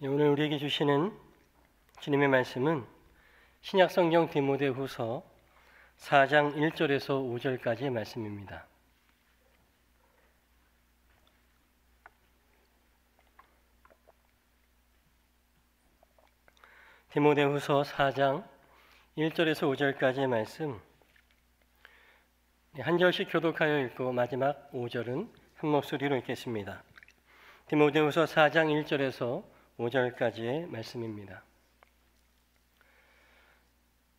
오늘 우리에게 주시는 주님의 말씀은 신약성경 디모데후서 4장 1절에서 5절까지의 말씀입니다. 디모데후서 4장 1절에서 5절까지의 말씀 한 절씩 교독하여 읽고 마지막 5절은 한 목소리로 읽겠습니다. 디모데후서 4장 1절에서 5절까지의 말씀입니다.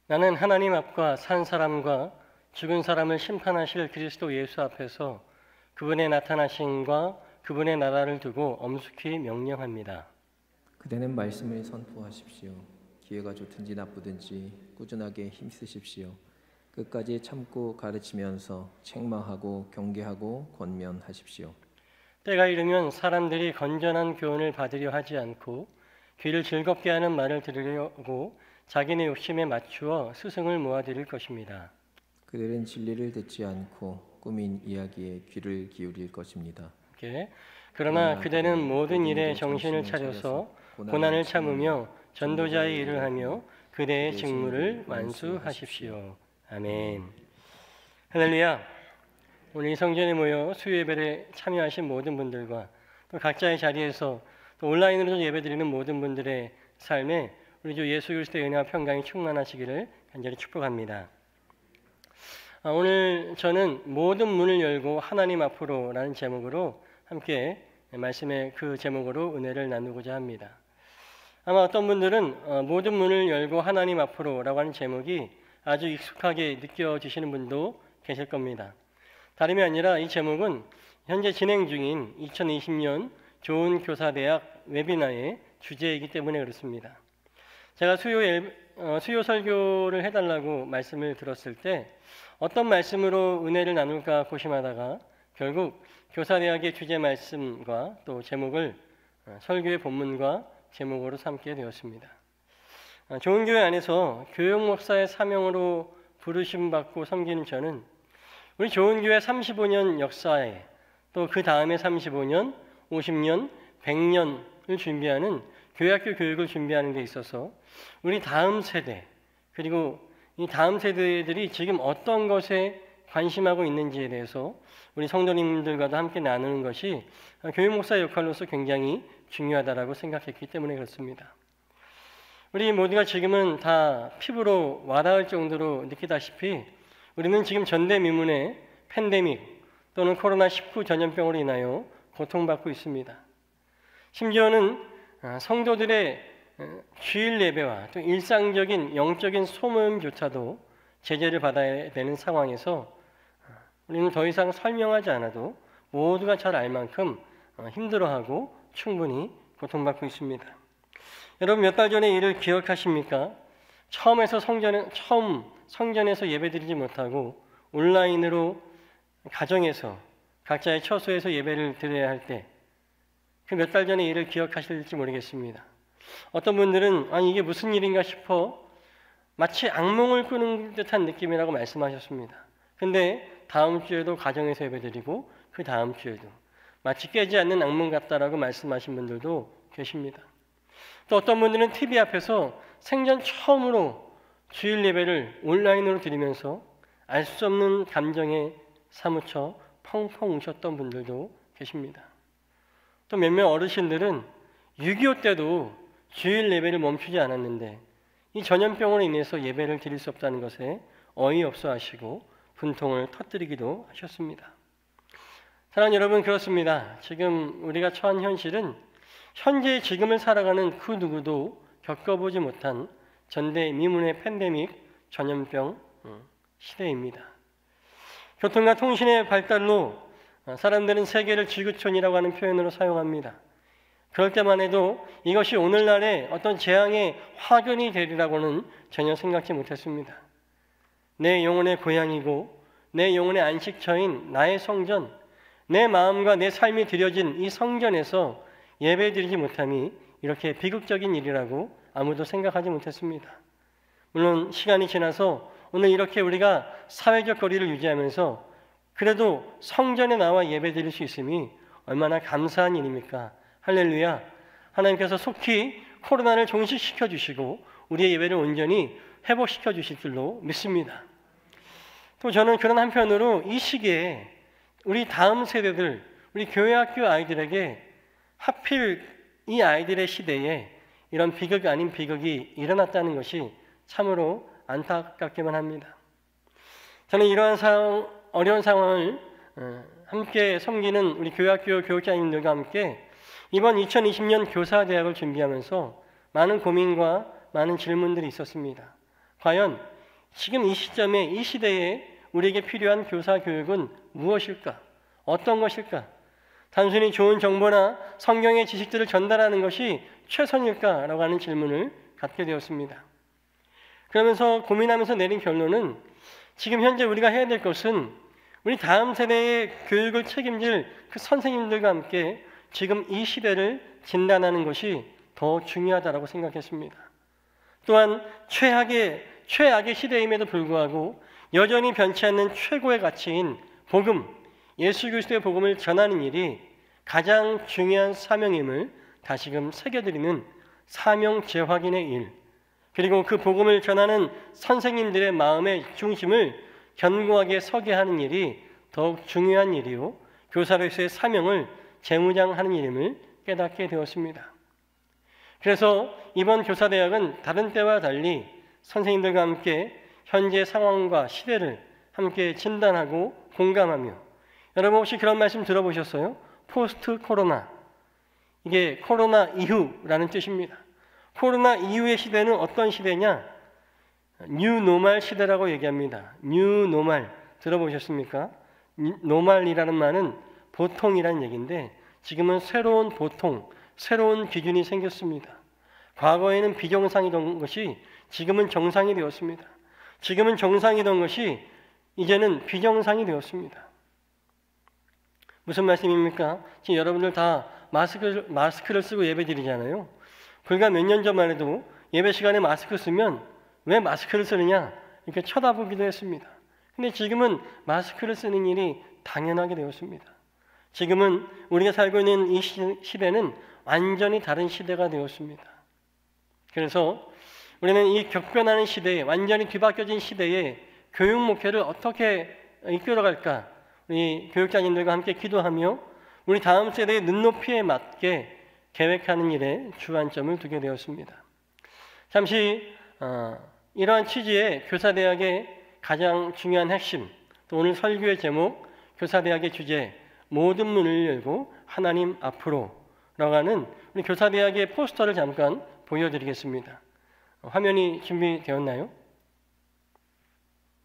나는 하나님 앞과 산 사람과 죽은 사람을 심판하실 그리스도 예수 앞에서 그분의 나타나심과 그분의 나라를 두고 엄숙히 명령합니다. 그대는 말씀을 선포하십시오. 기회가 좋든지 나쁘든지 꾸준하게 힘쓰십시오. 끝까지 참고 가르치면서 책망하고 경계하고 권면하십시오. 때가 이르면 사람들이 건전한 교훈을 받으려 하지 않고 귀를 즐겁게 하는 말을 들으려고 자기네 욕심에 맞추어 스승을 모아들일 것입니다. 그들은 진리를 듣지 않고 꾸민 이야기에 귀를 기울일 것입니다. 그러나 그대는 모든 일에 정신을 차려서 고난을 참으며 전도자의 일을 하며 그대의 직무를 완수하십시오. 아멘. 할렐루야. 오늘 이 성전에 모여 수요 예배에 참여하신 모든 분들과 또 각자의 자리에서 또 온라인으로 예배드리는 모든 분들의 삶에 우리 주 예수 그리스도의 은혜와 평강이 충만하시기를 간절히 축복합니다. 오늘 저는 모든 문을 열고 하나님 앞으로라는 제목으로 함께 말씀의 그 제목으로 은혜를 나누고자 합니다. 아마 어떤 분들은 모든 문을 열고 하나님 앞으로라고 하는 제목이 아주 익숙하게 느껴지시는 분도 계실 겁니다. 다름이 아니라 이 제목은 현재 진행 중인 2020년 좋은교사대학 웨비나의 주제이기 때문에 그렇습니다. 제가 수요 설교를 해달라고 말씀을 들었을 때 어떤 말씀으로 은혜를 나눌까 고심하다가 결국 교사대학의 주제 말씀과 또 제목을 설교의 본문과 제목으로 삼게 되었습니다. 좋은 교회 안에서 교육 목사의 사명으로 부르심 받고 섬기는 저는 우리 좋은 교회 35년 역사에 또 그 다음에 35년, 50년, 100년을 준비하는 교회학교 교육을 준비하는 데 있어서 우리 다음 세대 그리고 이 다음 세대들이 지금 어떤 것에 관심하고 있는지에 대해서 우리 성도님들과도 함께 나누는 것이 교육 목사의 역할로서 굉장히 중요하다고 생각했기 때문에 그렇습니다. 우리 모두가 지금은 다 피부로 와닿을 정도로 느끼다시피 우리는 지금 전대미문의 팬데믹 또는 코로나19 전염병으로 인하여 고통받고 있습니다. 심지어는 성도들의 주일 예배와 또 일상적인 영적인 소모임조차도 제재를 받아야 되는 상황에서 우리는 더 이상 설명하지 않아도 모두가 잘 알 만큼 힘들어하고 충분히 고통받고 있습니다. 여러분 몇 달 전의 일을 기억하십니까? 처음 성전에서 예배드리지 못하고 온라인으로 가정에서 각자의 처소에서 예배를 드려야 할 때 그 몇 달 전의 일을 기억하실지 모르겠습니다. 어떤 분들은 아니 이게 무슨 일인가 싶어 마치 악몽을 꾸는 듯한 느낌이라고 말씀하셨습니다. 근데 다음 주에도 가정에서 예배드리고 그 다음 주에도 마치 깨지 않는 악몽 같다라고 말씀하신 분들도 계십니다. 또 어떤 분들은 TV 앞에서 생전 처음으로 주일 예배를 온라인으로 드리면서 알 수 없는 감정에 사무쳐 펑펑 우셨던 분들도 계십니다. 또 몇몇 어르신들은 6.25 때도 주일 예배를 멈추지 않았는데 이 전염병으로 인해서 예배를 드릴 수 없다는 것에 어이없어 하시고 분통을 터뜨리기도 하셨습니다. 사랑하는 여러분, 그렇습니다. 지금 우리가 처한 현실은 현재의 지금을 살아가는 그 누구도 겪어보지 못한 전대미문의 팬데믹 전염병 시대입니다. 교통과 통신의 발달로 사람들은 세계를 지구촌이라고 하는 표현으로 사용합니다. 그럴 때만 해도 이것이 오늘날의 어떤 재앙의 화근이 되리라고는 전혀 생각지 못했습니다. 내 영혼의 고향이고 내 영혼의 안식처인 나의 성전, 내 마음과 내 삶이 드려진 이 성전에서 예배드리지 못함이 이렇게 비극적인 일이라고 아무도 생각하지 못했습니다. 물론 시간이 지나서 오늘 이렇게 우리가 사회적 거리를 유지하면서 그래도 성전에 나와 예배드릴 수 있음이 얼마나 감사한 일입니까? 할렐루야. 하나님께서 속히 코로나를 종식시켜 주시고 우리의 예배를 온전히 회복시켜 주실 줄로 믿습니다. 또 저는 그런 한편으로 이 시기에 우리 다음 세대들, 우리 교회학교 아이들에게 하필 이 아이들의 시대에 이런 비극 아닌 비극이 일어났다는 것이 참으로 안타깝기만 합니다. 저는 이러한 어려운 상황을 함께 섬기는 우리 교회학교 교육자님들과 함께 이번 2020년 교사대학을 준비하면서 많은 고민과 많은 질문들이 있었습니다. 과연 지금 이 시점에 이 시대에 우리에게 필요한 교사 교육은 무엇일까? 어떤 것일까? 단순히 좋은 정보나 성경의 지식들을 전달하는 것이 최선일까라고 하는 질문을 갖게 되었습니다. 그러면서 고민하면서 내린 결론은 지금 현재 우리가 해야 될 것은 우리 다음 세대의 교육을 책임질 그 선생님들과 함께 지금 이 시대를 진단하는 것이 더 중요하다고 생각했습니다. 또한 최악의 시대임에도 불구하고 여전히 변치 않는 최고의 가치인 복음, 예수 그리스도의 복음을 전하는 일이 가장 중요한 사명임을 다시금 새겨드리는 사명 재확인의 일, 그리고 그 복음을 전하는 선생님들의 마음의 중심을 견고하게 서게 하는 일이 더욱 중요한 일이요 교사로서의 사명을 재무장하는 일임을 깨닫게 되었습니다. 그래서 이번 교사대학은 다른 때와 달리 선생님들과 함께 현재 상황과 시대를 함께 진단하고 공감하며, 여러분 혹시 그런 말씀 들어보셨어요? 포스트 코로나, 이게 코로나 이후라는 뜻입니다. 코로나 이후의 시대는 어떤 시대냐? 뉴노멀 시대라고 얘기합니다. 뉴노멀 들어보셨습니까? 노멀이라는 말은 보통이라는 얘기인데 지금은 새로운 보통, 새로운 기준이 생겼습니다. 과거에는 비정상이던 것이 지금은 정상이 되었습니다. 지금은 정상이던 것이 이제는 비정상이 되었습니다. 무슨 말씀입니까? 지금 여러분들 다 마스크를 쓰고 예배 드리잖아요. 불과 몇 년 전만 해도 예배 시간에 마스크 쓰면 왜 마스크를 쓰느냐 이렇게 쳐다보기도 했습니다. 근데 지금은 마스크를 쓰는 일이 당연하게 되었습니다. 지금은 우리가 살고 있는 이 시대는 완전히 다른 시대가 되었습니다. 그래서 우리는 이 격변하는 시대에, 완전히 뒤바뀌어진 시대에 교육 목회를 어떻게 이끌어갈까? 우리 교육자님들과 함께 기도하며 우리 다음 세대의 눈높이에 맞게 계획하는 일에 주안점을 두게 되었습니다. 잠시 이러한 취지의 교사대학의 가장 중요한 핵심, 또 오늘 설교의 제목, 교사대학의 주제, 모든 문을 열고 하나님 앞으로 라고 하는 우리 교사대학의 포스터를 잠깐 보여드리겠습니다. 화면이 준비되었나요?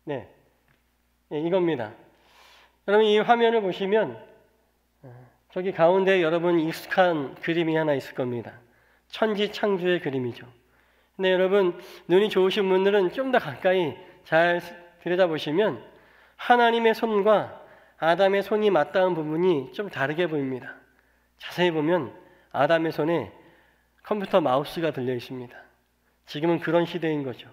네, 이겁니다. 여러분 이 화면을 보시면 저기 가운데 여러분 익숙한 그림이 하나 있을 겁니다. 천지창조의 그림이죠. 근데 여러분 눈이 좋으신 분들은 좀 더 가까이 잘 들여다보시면 하나님의 손과 아담의 손이 맞닿은 부분이 좀 다르게 보입니다. 자세히 보면 아담의 손에 컴퓨터 마우스가 들려 있습니다. 지금은 그런 시대인 거죠.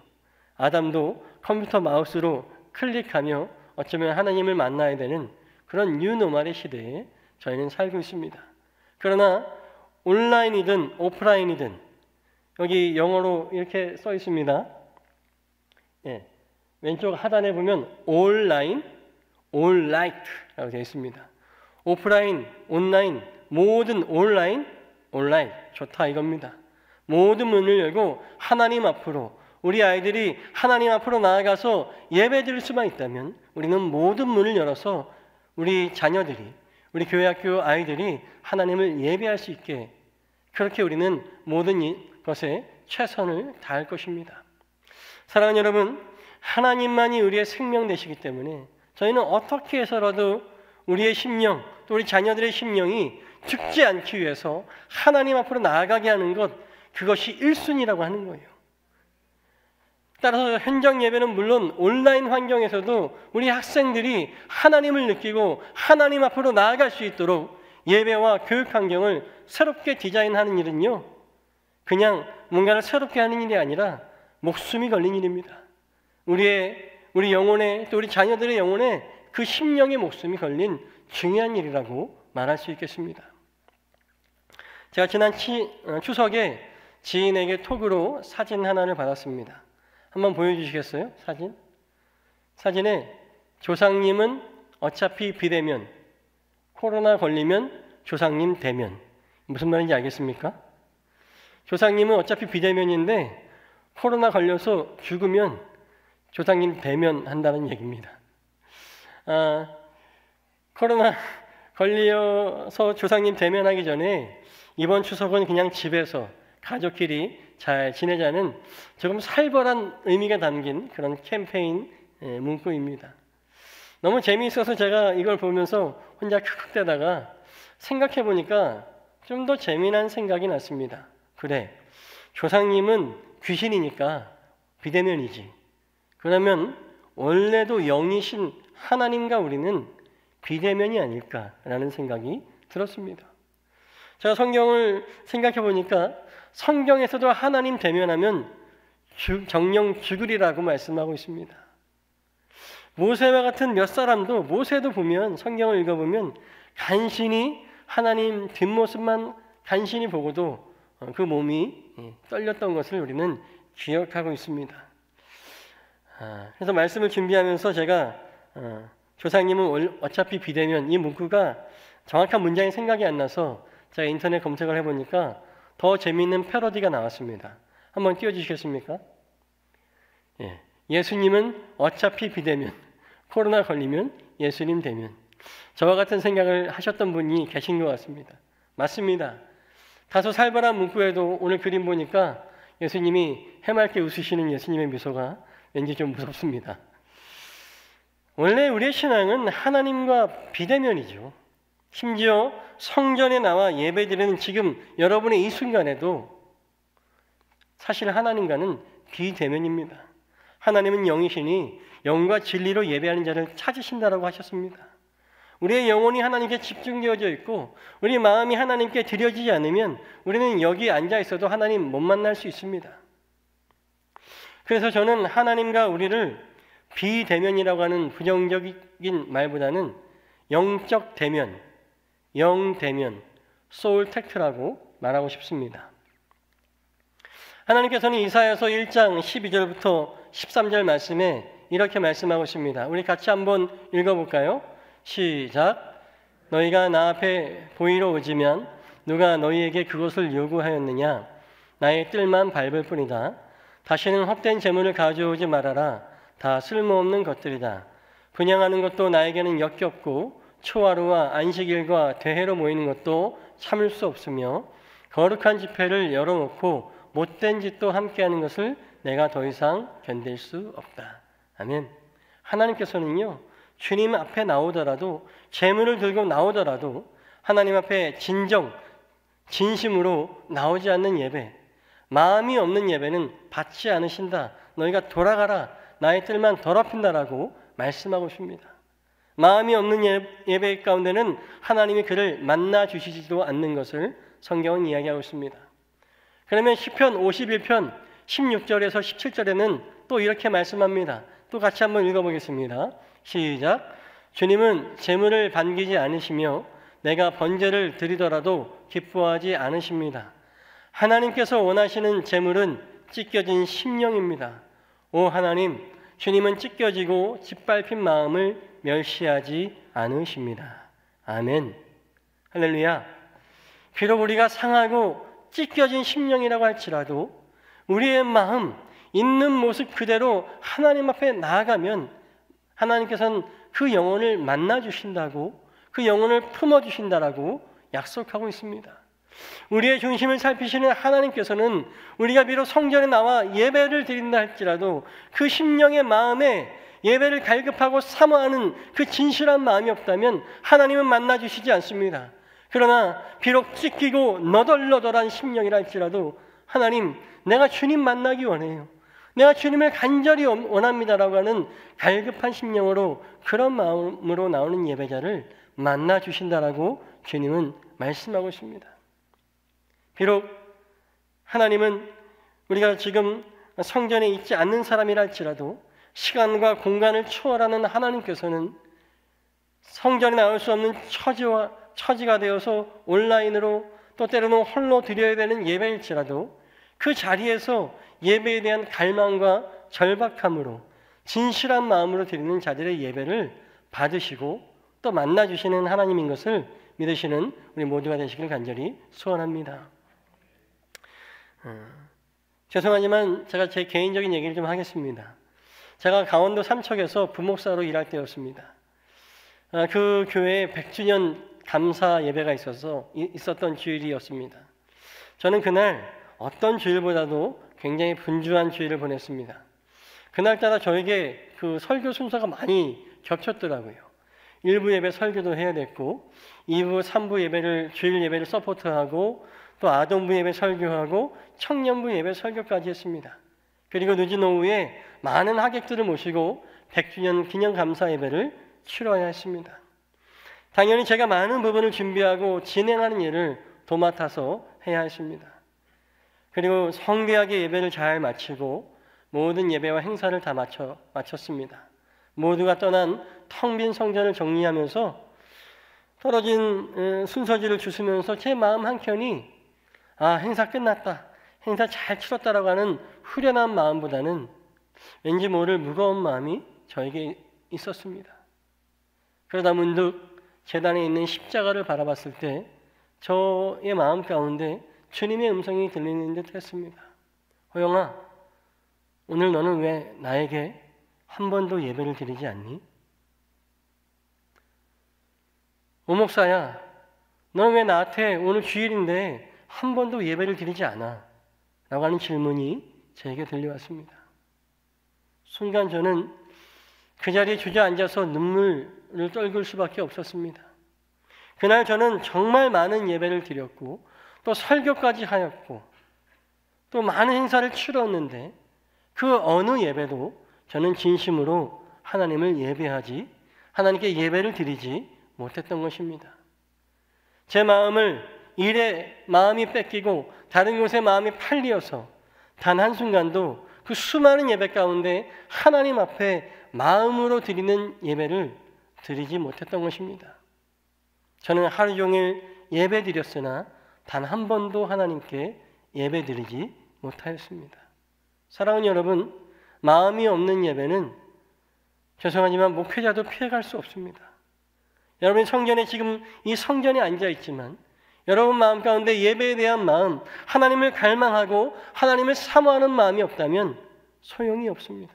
아담도 컴퓨터 마우스로 클릭하며 어쩌면 하나님을 만나야 되는 그런 뉴노멀의 시대에 저희는 살고 있습니다. 그러나 온라인이든 오프라인이든 여기 영어로 이렇게 써 있습니다. 예, 왼쪽 하단에 보면 온라인, 온라이트라고 되어 있습니다. 오프라인, 온라인, 모든 온라인, 온라인 좋다 이겁니다. 모든 문을 열고 하나님 앞으로, 우리 아이들이 하나님 앞으로 나아가서 예배드릴 수만 있다면 우리는 모든 문을 열어서 우리 자녀들이, 우리 교회학교 아이들이 하나님을 예배할 수 있게 그렇게 우리는 모든 것에 최선을 다할 것입니다. 사랑하는 여러분, 하나님만이 우리의 생명 되시기 때문에 저희는 어떻게 해서라도 우리의 심령, 또 우리 자녀들의 심령이 죽지 않기 위해서 하나님 앞으로 나아가게 하는 것, 그것이 1순위라고 하는 거예요. 따라서 현장 예배는 물론 온라인 환경에서도 우리 학생들이 하나님을 느끼고 하나님 앞으로 나아갈 수 있도록 예배와 교육 환경을 새롭게 디자인하는 일은요, 그냥 뭔가를 새롭게 하는 일이 아니라 목숨이 걸린 일입니다. 우리 영혼에, 또 우리 자녀들의 영혼에 그 심령의 목숨이 걸린 중요한 일이라고 말할 수 있겠습니다. 제가 지난 추석에 지인에게 톡으로 사진 하나를 받았습니다. 한번 보여주시겠어요? 사진에 조상님은 어차피 비대면, 코로나 걸리면 조상님 대면. 무슨 말인지 알겠습니까? 조상님은 어차피 비대면인데 코로나 걸려서 죽으면 조상님 대면한다는 얘기입니다. 코로나 걸려서 조상님 대면하기 전에 이번 추석은 그냥 집에서 가족끼리 잘 지내자는 조금 살벌한 의미가 담긴 그런 캠페인 문구입니다. 너무 재미있어서 제가 이걸 보면서 혼자 쿡쿡대다가 생각해 보니까 좀 더 재미난 생각이 났습니다. 그래, 조상님은 귀신이니까 비대면이지. 그러면 원래도 영이신 하나님과 우리는 비대면이 아닐까라는 생각이 들었습니다. 제가 성경을 생각해 보니까 성경에서도 하나님 대면하면 정령 죽으리라고 말씀하고 있습니다. 모세와 같은 몇 사람도, 모세도 보면, 성경을 읽어보면 간신히 하나님 뒷모습만 간신히 보고도 그 몸이 떨렸던 것을 우리는 기억하고 있습니다. 그래서 말씀을 준비하면서 제가 조상님은 어차피 비대면, 이 문구가 정확한 문장이 생각이 안 나서 제가 인터넷 검색을 해보니까 더 재미있는 패러디가 나왔습니다. 한번 띄워주시겠습니까? 예수님은 어차피 비대면, 코로나 걸리면 예수님 대면. 저와 같은 생각을 하셨던 분이 계신 것 같습니다. 맞습니다. 다소 살벌한 문구에도 오늘 그림 보니까 예수님이 해맑게 웃으시는 예수님의 미소가 왠지 좀 무섭습니다. 원래 우리의 신앙은 하나님과 비대면이죠. 심지어 성전에 나와 예배드리는 지금 여러분의 이 순간에도 사실 하나님과는 비대면입니다. 하나님은 영이시니 영과 진리로 예배하는 자를 찾으신다라고 하셨습니다. 우리의 영혼이 하나님께 집중되어져 있고 우리 마음이 하나님께 드려지지 않으면 우리는 여기 앉아 있어도 하나님 못 만날 수 있습니다. 그래서 저는 하나님과 우리를 비대면이라고 하는 부정적인 말보다는 영적 대면, 영대면, 소울택트라고 말하고 싶습니다. 하나님께서는 이사야서 1장 12절부터 13절 말씀에 이렇게 말씀하고 있습니다. 우리 같이 한번 읽어볼까요? 시작. 너희가 나 앞에 보이러 오지면 누가 너희에게 그것을 요구하였느냐? 나의 뜰만 밟을 뿐이다. 다시는 헛된 재물을 가져오지 말아라. 다 쓸모없는 것들이다. 분양하는 것도 나에게는 역겹고 초하루와 안식일과 대회로 모이는 것도 참을 수 없으며 거룩한 집회를 열어놓고 못된 짓도 함께하는 것을 내가 더 이상 견딜 수 없다. 아멘. 하나님께서는요, 주님 앞에 나오더라도, 재물을 들고 나오더라도 하나님 앞에 진심으로 나오지 않는 예배, 마음이 없는 예배는 받지 않으신다. 너희가 돌아가라. 나의 뜰만 더럽힌다라고 말씀하고 있습니다. 마음이 없는 예배 가운데는 하나님이 그를 만나 주시지도 않는 것을 성경은 이야기하고 있습니다. 그러면 시편 51편 16절에서 17절에는 또 이렇게 말씀합니다. 또 같이 한번 읽어보겠습니다. 시작. 주님은 재물을 반기지 않으시며 내가 번제를 드리더라도 기뻐하지 않으십니다. 하나님께서 원하시는 재물은 찢겨진 심령입니다. 오 하나님, 주님은 찢겨지고 짓밟힌 마음을 멸시하지 않으십니다. 아멘. 할렐루야. 비록 우리가 상하고 찢겨진 심령이라고 할지라도 우리의 마음, 있는 모습 그대로 하나님 앞에 나아가면 하나님께서는 그 영혼을 만나주신다고, 그 영혼을 품어주신다라고 약속하고 있습니다. 우리의 중심을 살피시는 하나님께서는 우리가 비록 성전에 나와 예배를 드린다 할지라도 그 심령의 마음에 예배를 갈급하고 사모하는 그 진실한 마음이 없다면 하나님은 만나주시지 않습니다. 그러나 비록 찢기고 너덜너덜한 심령이라 할지라도 하나님, 내가 주님 만나기 원해요. 내가 주님을 간절히 원합니다라고 하는 갈급한 심령으로 그런 마음으로 나오는 예배자를 만나주신다라고 주님은 말씀하고 있습니다. 비록 하나님은 우리가 지금 성전에 있지 않는 사람이라 할지라도 시간과 공간을 초월하는 하나님께서는 성전에 나올 수 없는 처지가 되어서 온라인으로 또 때로는 홀로 드려야 되는 예배일지라도 그 자리에서 예배에 대한 갈망과 절박함으로 진실한 마음으로 드리는 자들의 예배를 받으시고 또 만나주시는 하나님인 것을 믿으시는 우리 모두가 되시길 간절히 소원합니다. 죄송하지만 제가 제 개인적인 얘기를 좀 하겠습니다. 제가 강원도 삼척에서 부목사로 일할 때였습니다. 그 교회에 100주년 감사 예배가 있었던 주일이었습니다. 저는 그날 어떤 주일보다도 굉장히 분주한 주일을 보냈습니다. 그날따라 저에게 그 설교 순서가 많이 겹쳤더라고요. 1부 예배 설교도 해야 됐고 2부, 3부 예배를 주일 예배를 서포트하고 또 아동부 예배 설교하고 청년부 예배 설교까지 했습니다. 그리고 늦은 오후에 많은 하객들을 모시고 100주년 기념 감사 예배를 치러야 했습니다. 당연히 제가 많은 부분을 준비하고 진행하는 일을 도맡아서 해야 했습니다. 그리고 성대하게 예배를 잘 마치고 모든 예배와 행사를 다 마쳤습니다. 모두가 떠난 텅 빈 성전을 정리하면서 떨어진 순서지를 주스면서 제 마음 한켠이 행사 끝났다, 행사 잘 치렀다라고 하는 후련한 마음보다는 왠지 모를 무거운 마음이 저에게 있었습니다. 그러다 문득 제단에 있는 십자가를 바라봤을 때 저의 마음 가운데 주님의 음성이 들리는 듯 했습니다. 호영아, 오늘 너는 왜 나에게 한 번도 예배를 드리지 않니? 오목사야, 너는 왜 나한테 오늘 주일인데 한 번도 예배를 드리지 않아? 라고 하는 질문이 저에게 들려왔습니다. 순간 저는 그 자리에 주저앉아서 눈물을 떨굴 수밖에 없었습니다. 그날 저는 정말 많은 예배를 드렸고 또 설교까지 하였고 또 많은 행사를 치렀는데 그 어느 예배도 저는 진심으로 하나님을 예배하지, 하나님께 예배를 드리지 못했던 것입니다. 제 마음을 일에 마음이 뺏기고 다른 곳에 마음이 팔리어서 단 한순간도 그 수많은 예배 가운데 하나님 앞에 마음으로 드리는 예배를 드리지 못했던 것입니다. 저는 하루 종일 예배 드렸으나 단 한 번도 하나님께 예배 드리지 못하였습니다. 사랑하는 여러분, 마음이 없는 예배는 죄송하지만 목회자도 피해갈 수 없습니다. 여러분 성전에 지금 이 성전에 앉아 있지만 여러분 마음 가운데 예배에 대한 마음, 하나님을 갈망하고 하나님을 사모하는 마음이 없다면 소용이 없습니다.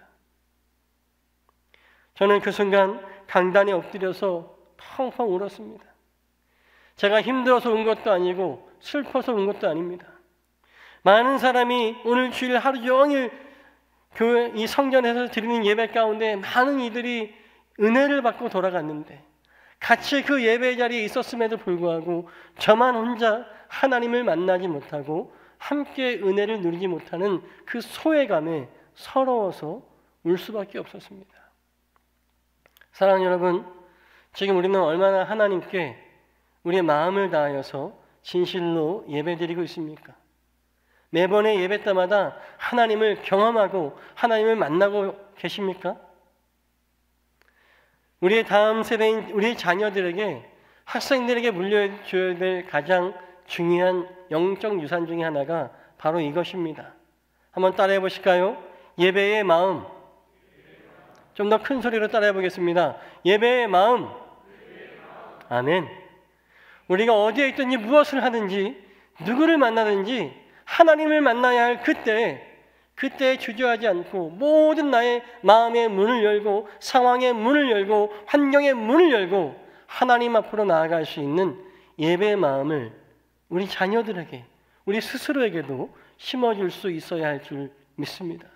저는 그 순간 강단에 엎드려서 펑펑 울었습니다. 제가 힘들어서 운 것도 아니고 슬퍼서 운 것도 아닙니다. 많은 사람이 오늘 주일 하루 종일 교회 이 성전에서 드리는 예배 가운데 많은 이들이 은혜를 받고 돌아갔는데 같이 그 예배 자리에 있었음에도 불구하고 저만 혼자 하나님을 만나지 못하고 함께 은혜를 누리지 못하는 그 소외감에 서러워서 울 수밖에 없었습니다. 사랑하는 여러분, 지금 우리는 얼마나 하나님께 우리의 마음을 다하여서 진실로 예배드리고 있습니까? 매번의 예배 때마다 하나님을 경험하고 하나님을 만나고 계십니까? 우리의 다음 세대인 우리의 자녀들에게, 학생들에게 물려줘야 될 가장 중요한 영적 유산 중에 하나가 바로 이것입니다. 한번 따라해 보실까요? 예배의 마음. 좀 더 큰 소리로 따라해 보겠습니다. 예배의 마음. 아멘. 우리가 어디에 있든지 무엇을 하든지 누구를 만나든지 하나님을 만나야 할 그때에 주저하지 않고 모든 나의 마음의 문을 열고 상황의 문을 열고 환경의 문을 열고 하나님 앞으로 나아갈 수 있는 예배의 마음을 우리 자녀들에게, 우리 스스로에게도 심어줄 수 있어야 할 줄 믿습니다.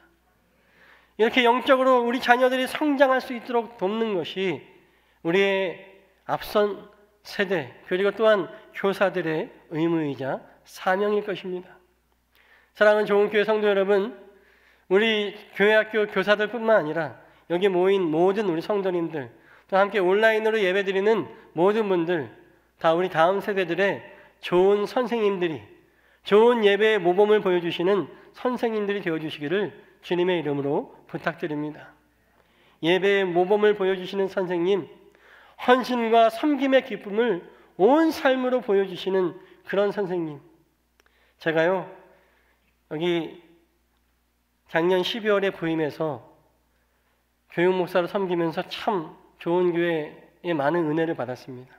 이렇게 영적으로 우리 자녀들이 성장할 수 있도록 돕는 것이 우리의 앞선 세대 그리고 또한 교사들의 의무이자 사명일 것입니다. 사랑하는 좋은 교회 성도 여러분, 우리 교회 학교 교사들뿐만 아니라 여기 모인 모든 우리 성도님들, 또 함께 온라인으로 예배드리는 모든 분들, 다 우리 다음 세대들의 좋은 선생님들이, 좋은 예배의 모범을 보여주시는 선생님들이 되어주시기를 주님의 이름으로 부탁드립니다. 예배의 모범을 보여주시는 선생님, 헌신과 섬김의 기쁨을 온 삶으로 보여주시는 그런 선생님. 제가요, 여기 작년 12월에 부임해서 교육 목사로 섬기면서 참 좋은 교회에 많은 은혜를 받았습니다.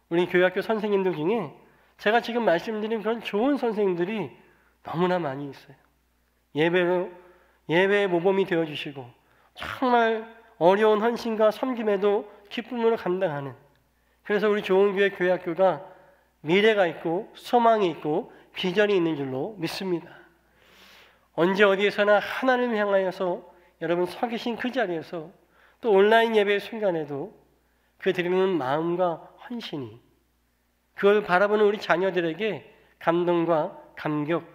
우리 교회학교 선생님들 중에 제가 지금 말씀드린 그런 좋은 선생님들이 너무나 많이 있어요. 예배의 모범이 되어주시고 정말 어려운 헌신과 섬김에도 기쁨으로 감당하는, 그래서 우리 좋은 교회 교회학교가 미래가 있고 소망이 있고 비전이 있는 줄로 믿습니다. 언제 어디에서나 하나님을 향하여서 여러분 서 계신 그 자리에서 또 온라인 예배의 순간에도 그 드리는 마음과 헌신이, 그걸 바라보는 우리 자녀들에게 감동과 감격,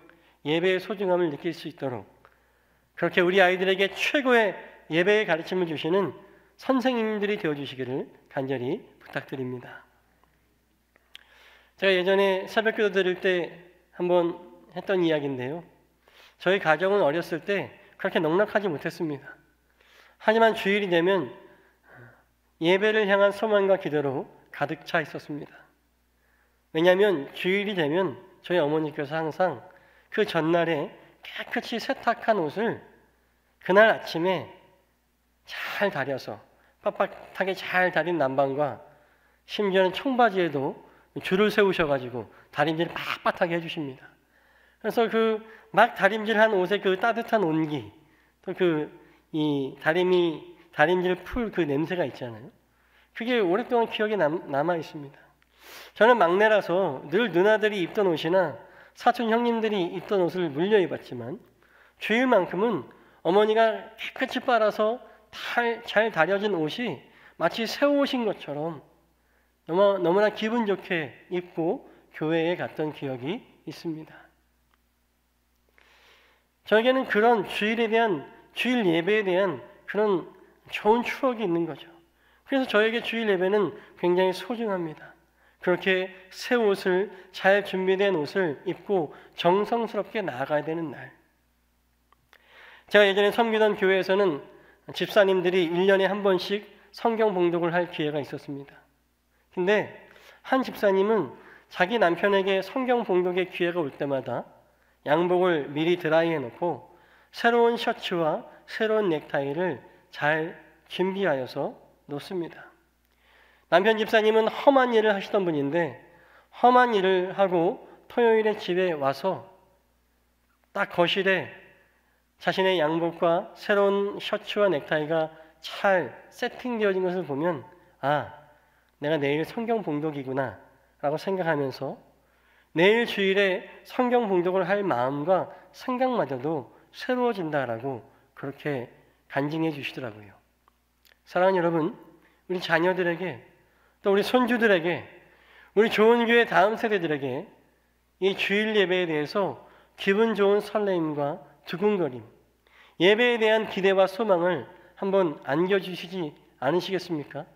예배의 소중함을 느낄 수 있도록 그렇게 우리 아이들에게 최고의 예배의 가르침을 주시는 선생님들이 되어주시기를 간절히 부탁드립니다. 제가 예전에 새벽기도 드릴 때 한번 했던 이야기인데요. 저희 가정은 어렸을 때 그렇게 넉넉하지 못했습니다. 하지만 주일이 되면 예배를 향한 소망과 기도로 가득 차 있었습니다. 왜냐하면 주일이 되면 저희 어머니께서 항상 그 전날에 깨끗이 세탁한 옷을 그날 아침에 잘 다려서 빳빳하게 잘 다린 남방과 심지어는 청바지에도 줄을 세우셔가지고 다림질을 빳빳하게 해주십니다. 그래서 그 막 다림질한 옷의 그 따뜻한 온기, 또 이 다림질 풀 그 냄새가 있잖아요. 그게 오랫동안 기억에 남아 있습니다. 저는 막내라서 늘 누나들이 입던 옷이나 사촌 형님들이 입던 옷을 물려 입었지만 주일만큼은 어머니가 깨끗이 빨아서 잘 다려진 옷이 마치 새 옷인 것처럼 너무나 기분 좋게 입고 교회에 갔던 기억이 있습니다. 저에게는 그런 주일 예배에 대한 그런 좋은 추억이 있는 거죠. 그래서 저에게 주일 예배는 굉장히 소중합니다. 그렇게 새 옷을, 잘 준비된 옷을 입고 정성스럽게 나아가야 되는 날. 제가 예전에 섬기던 교회에서는 집사님들이 1년에 한 번씩 성경 봉독을 할 기회가 있었습니다. 근데 한 집사님은 자기 남편에게 성경 봉독의 기회가 올 때마다 양복을 미리 드라이해 놓고 새로운 셔츠와 새로운 넥타이를 잘 준비하여서 놓습니다. 남편 집사님은 험한 일을 하시던 분인데 험한 일을 하고 토요일에 집에 와서 딱 거실에 자신의 양복과 새로운 셔츠와 넥타이가 잘 세팅되어진 것을 보면 아, 내가 내일 성경 봉독이구나 라고 생각하면서 내일 주일에 성경 봉독을 할 마음과 생각마저도 새로워진다라고 그렇게 간증해 주시더라고요. 사랑하는 여러분, 우리 자녀들에게 또 우리 손주들에게 우리 좋은 교회 다음 세대들에게 이 주일 예배에 대해서 기분 좋은 설레임과 두근거림, 예배에 대한 기대와 소망을 한번 안겨주시지 않으시겠습니까?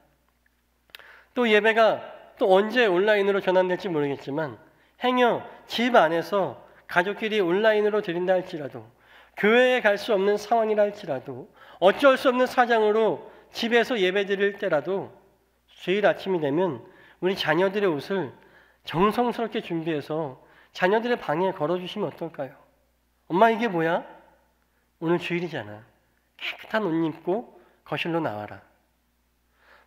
또 예배가 또 언제 온라인으로 전환될지 모르겠지만 행여 집 안에서 가족끼리 온라인으로 드린다 할지라도 교회에 갈 수 없는 상황이라 할지라도 어쩔 수 없는 사정으로 집에서 예배 드릴 때라도 주일 아침이 되면 우리 자녀들의 옷을 정성스럽게 준비해서 자녀들의 방에 걸어주시면 어떨까요? 엄마 이게 뭐야? 오늘 주일이잖아. 깨끗한 옷 입고 거실로 나와라.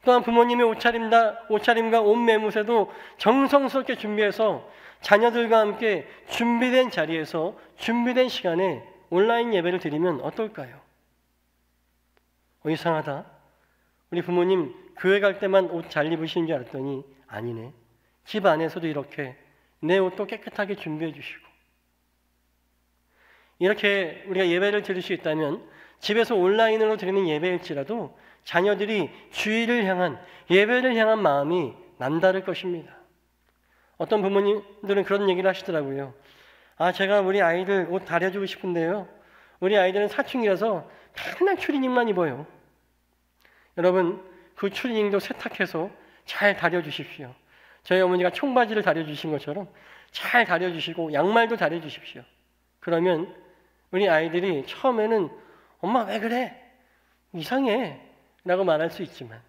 또한 부모님의 옷차림과 옷 매무새도 정성스럽게 준비해서 자녀들과 함께 준비된 자리에서 준비된 시간에 온라인 예배를 드리면 어떨까요? 이상하다. 우리 부모님 교회 갈 때만 옷 잘 입으시는 줄 알았더니 아니네. 집 안에서도 이렇게 내 옷도 깨끗하게 준비해 주시고 이렇게 우리가 예배를 드릴 수 있다면 집에서 온라인으로 드리는 예배일지라도 자녀들이 주일을 향한 예배를 향한 마음이 남다를 것입니다. 어떤 부모님들은 그런 얘기를 하시더라고요. 아, 제가 우리 아이들 옷 다려주고 싶은데요. 우리 아이들은 사춘기라서 맨날 추리닝만 입어요. 여러분, 그 추리닝도 세탁해서 잘 다려주십시오. 저희 어머니가 청바지를 다려주신 것처럼 잘 다려주시고 양말도 다려주십시오. 그러면 우리 아이들이 처음에는 엄마 왜 그래? 이상해 라고 말할 수 있지만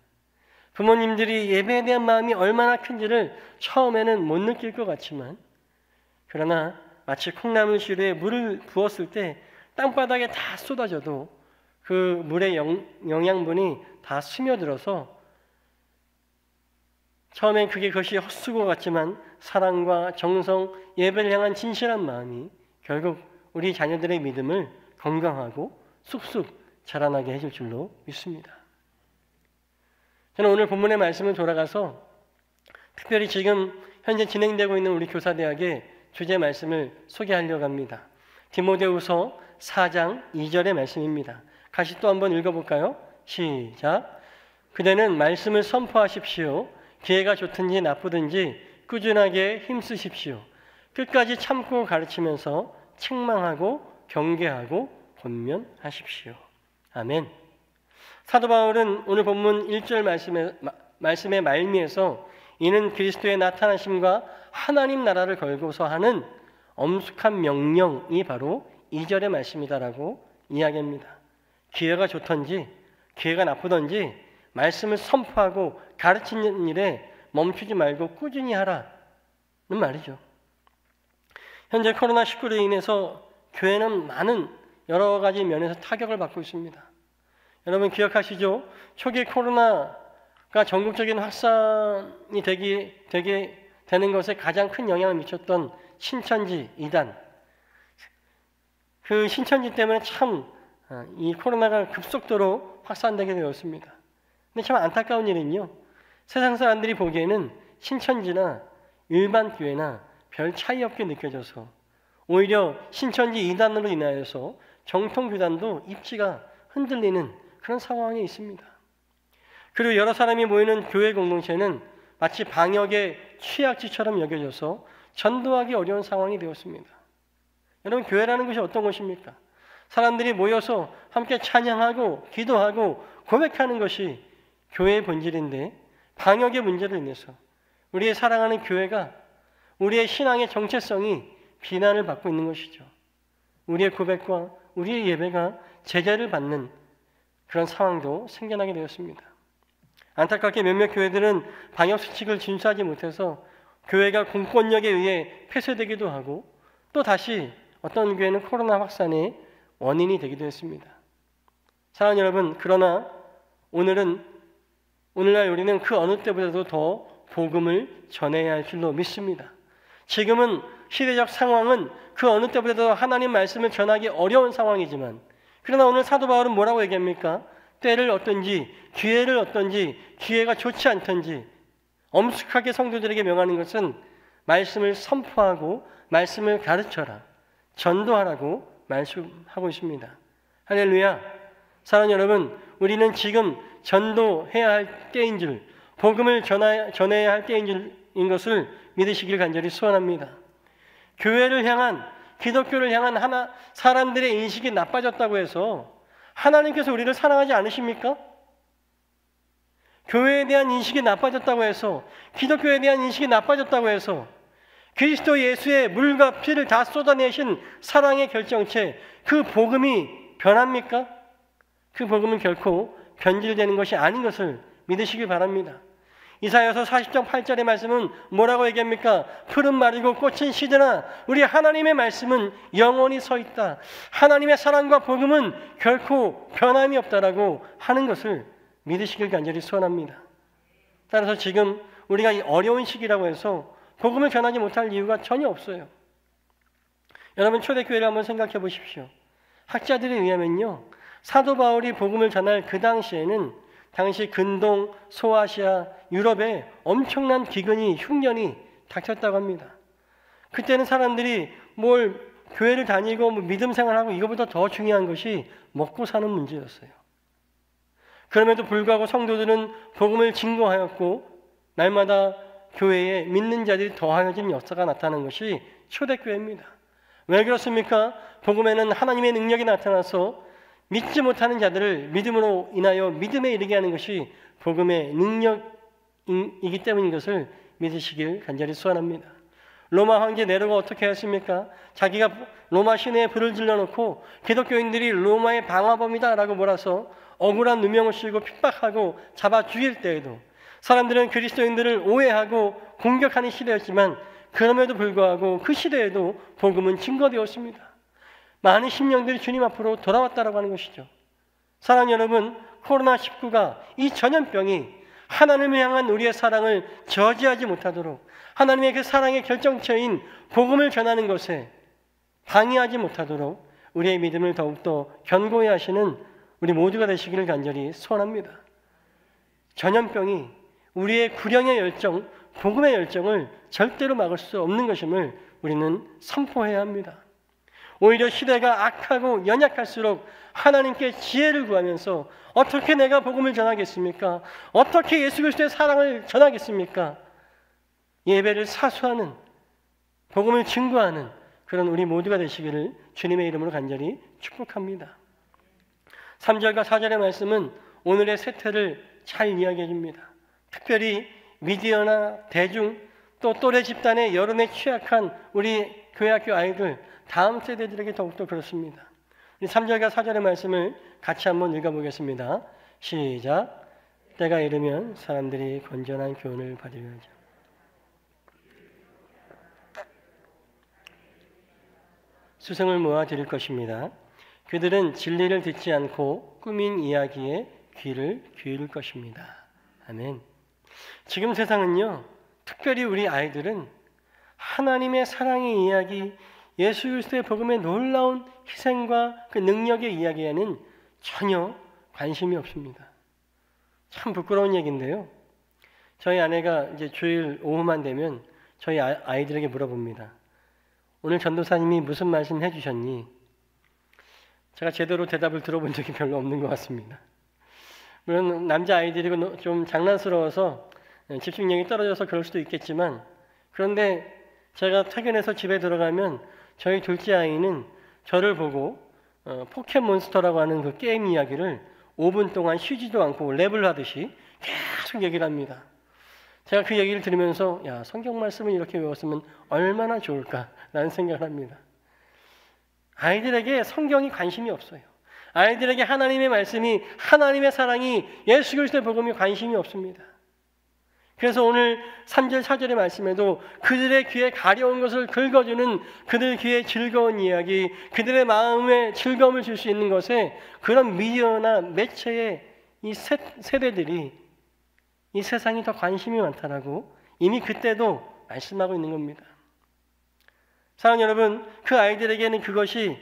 부모님들이 예배에 대한 마음이 얼마나 큰지를 처음에는 못 느낄 것 같지만 그러나 마치 콩나물 시루에 물을 부었을 때 땅바닥에 다 쏟아져도 그 물의 영양분이 다 스며들어서 처음엔 그것이 헛수고 같지만 사랑과 정성, 예배를 향한 진실한 마음이 결국 우리 자녀들의 믿음을 건강하고 쑥쑥 자라나게 해줄 줄로 믿습니다. 저는 오늘 본문의 말씀을 돌아가서 특별히 지금 현재 진행되고 있는 우리 교사대학의 주제 말씀을 소개하려고 합니다. 디모데후서 4장 2절의 말씀입니다. 같이 또 한번 읽어볼까요? 시작. 그대는 말씀을 선포하십시오. 기회가 좋든지 나쁘든지 꾸준하게 힘쓰십시오. 끝까지 참고 가르치면서 책망하고 경계하고 권면하십시오. 아멘. 사도 바울은 오늘 본문 1절 말씀의 말미에서 이는 그리스도의 나타나심과 하나님 나라를 걸고서 하는 엄숙한 명령이 바로 2절의 말씀이다라고 이야기합니다. 기회가 좋든지 기회가 나쁘든지 말씀을 선포하고 가르치는 일에 멈추지 말고 꾸준히 하라는 말이죠. 현재 코로나19로 인해서 교회는 많은 여러 가지 면에서 타격을 받고 있습니다. 여러분 기억하시죠? 초기 코로나가 전국적인 확산이 되게 되는 것에 가장 큰 영향을 미쳤던 신천지 이단. 그 신천지 때문에 참 이 코로나가 급속도로 확산되게 되었습니다. 근데 참 안타까운 일은요. 세상 사람들이 보기에는 신천지나 일반 교회나 별 차이 없게 느껴져서 오히려 신천지 이단으로 인하여서 정통 교단도 입지가 흔들리는 그런 상황에 있습니다. 그리고 여러 사람이 모이는 교회 공동체는 마치 방역의 취약지처럼 여겨져서 전도하기 어려운 상황이 되었습니다. 여러분 교회라는 것이 어떤 것입니까? 사람들이 모여서 함께 찬양하고 기도하고 고백하는 것이 교회의 본질인데 방역의 문제로 인해서 우리의 사랑하는 교회가 우리의 신앙의 정체성이 비난을 받고 있는 것이죠. 우리의 고백과 우리의 예배가 제재를 받는 그런 상황도 생겨나게 되었습니다. 안타깝게 몇몇 교회들은 방역수칙을 준수하지 못해서 교회가 공권력에 의해 폐쇄되기도 하고 또 다시 어떤 교회는 코로나 확산의 원인이 되기도 했습니다. 사랑하는 여러분, 그러나 오늘날 우리는 그 어느 때보다도 더 복음을 전해야 할 줄로 믿습니다. 지금은 시대적 상황은 그 어느 때보다도 하나님 말씀을 전하기 어려운 상황이지만 그러나 오늘 사도 바울은 뭐라고 얘기합니까? 때를 얻든지 기회를 얻든지 기회가 좋지 않든지 엄숙하게 성도들에게 명하는 것은 말씀을 선포하고 말씀을 가르쳐라, 전도하라고 말씀하고 있습니다. 할렐루야. 사랑하는 여러분, 우리는 지금 전도해야 할 때인 줄, 복음을 전해야 할 때인 줄인 것을 믿으시길 간절히 소원합니다. 교회를 향한, 기독교를 향한 사람들의 인식이 나빠졌다고 해서 하나님께서 우리를 사랑하지 않으십니까? 교회에 대한 인식이 나빠졌다고 해서, 기독교에 대한 인식이 나빠졌다고 해서 그리스도 예수의 물과 피를 다 쏟아내신 사랑의 결정체, 그 복음이 변합니까? 그 복음은 결코 변질되는 것이 아닌 것을 믿으시길 바랍니다. 이사야서 40장 8절의 말씀은 뭐라고 얘기합니까? 풀은 마르고 꽃은 시드나 우리 하나님의 말씀은 영원히 서 있다. 하나님의 사랑과 복음은 결코 변함이 없다라고 하는 것을 믿으시길 간절히 소원합니다. 따라서 지금 우리가 이 어려운 시기라고 해서 복음을 전하지 못할 이유가 전혀 없어요. 여러분 초대교회를 한번 생각해 보십시오. 학자들에 의하면요, 사도 바울이 복음을 전할 그 당시에는 당시 근동, 소아시아, 유럽에 엄청난 기근이, 흉년이 닥쳤다고 합니다. 그때는 사람들이 교회를 다니고 믿음 생활하고 이거보다 더 중요한 것이 먹고 사는 문제였어요. 그럼에도 불구하고 성도들은 복음을 증거하였고 날마다 교회에 믿는 자들이 더하여진 역사가 나타나는 것이 초대교회입니다. 왜 그렇습니까? 복음에는 하나님의 능력이 나타나서 믿지 못하는 자들을 믿음으로 인하여 믿음에 이르게 하는 것이 복음의 능력이기 때문인 것을 믿으시길 간절히 소원합니다. 로마 황제 네로가 어떻게 했습니까? 자기가 로마 시내에 불을 질러놓고 기독교인들이 로마의 방화범이다라고 몰아서 억울한 누명을 씌우고 핍박하고 잡아 죽일 때에도 사람들은 그리스도인들을 오해하고 공격하는 시대였지만 그럼에도 불구하고 그 시대에도 복음은 증거되었습니다. 많은 심령들이 주님 앞으로 돌아왔다라고 하는 것이죠. 사랑하는 여러분, 코로나19가 이 전염병이 하나님을 향한 우리의 사랑을 저지하지 못하도록 하나님의 그 사랑의 결정체인 복음을 전하는 것에 방해하지 못하도록 우리의 믿음을 더욱더 견고히 하시는 우리 모두가 되시기를 간절히 소원합니다. 전염병이 우리의 구령의 열정, 복음의 열정을 절대로 막을 수 없는 것임을 우리는 선포해야 합니다. 오히려 시대가 악하고 연약할수록 하나님께 지혜를 구하면서 어떻게 내가 복음을 전하겠습니까? 어떻게 예수 그리스도의 사랑을 전하겠습니까? 예배를 사수하는, 복음을 증거하는 그런 우리 모두가 되시기를 주님의 이름으로 간절히 축복합니다. 3절과 4절의 말씀은 오늘의 세태를 잘 이야기해 줍니다. 특별히 미디어나 대중 또 또래 집단의 여론에 취약한 우리 교회학교 아이들, 다음 세대들에게 더욱더 그렇습니다. 우리 3절과 4절의 말씀을 같이 한번 읽어보겠습니다. 시작. 때가 이르면 사람들이 건전한 교훈을 받으려죠. 수성을 모아 드릴 것입니다. 그들은 진리를 듣지 않고 꾸민 이야기에 귀를 기울일 것입니다. 아멘. 지금 세상은요, 특별히 우리 아이들은 하나님의 사랑의 이야기, 예수 그리스도의 복음의 놀라운 희생과 그 능력의 이야기에는 전혀 관심이 없습니다. 참 부끄러운 얘기인데요. 저희 아내가 이제 주일 오후만 되면 저희 아이들에게 물어봅니다. 오늘 전도사님이 무슨 말씀 해주셨니? 제가 제대로 대답을 들어본 적이 별로 없는 것 같습니다. 물론 남자 아이들이고 좀 장난스러워서 집중력이 떨어져서 그럴 수도 있겠지만, 그런데 제가 퇴근해서 집에 들어가면 저희 둘째 아이는 저를 보고 포켓몬스터라고 하는 그 게임 이야기를 5분 동안 쉬지도 않고 랩을 하듯이 계속 얘기를 합니다. 제가 그 얘기를 들으면서 야, 성경 말씀을 이렇게 외웠으면 얼마나 좋을까라는 생각을 합니다. 아이들에게 성경이 관심이 없어요. 아이들에게 하나님의 말씀이, 하나님의 사랑이, 예수 그리스도의 복음이 관심이 없습니다. 그래서 오늘 3절 4절의 말씀에도 그들의 귀에 가려운 것을 긁어주는 그들 귀에 즐거운 이야기, 그들의 마음에 즐거움을 줄 수 있는 것에 그런 미디어나 매체의 이 세대들이 이 세상이 더 관심이 많다라고 이미 그때도 말씀하고 있는 겁니다. 사랑하는 여러분, 그 아이들에게는 그것이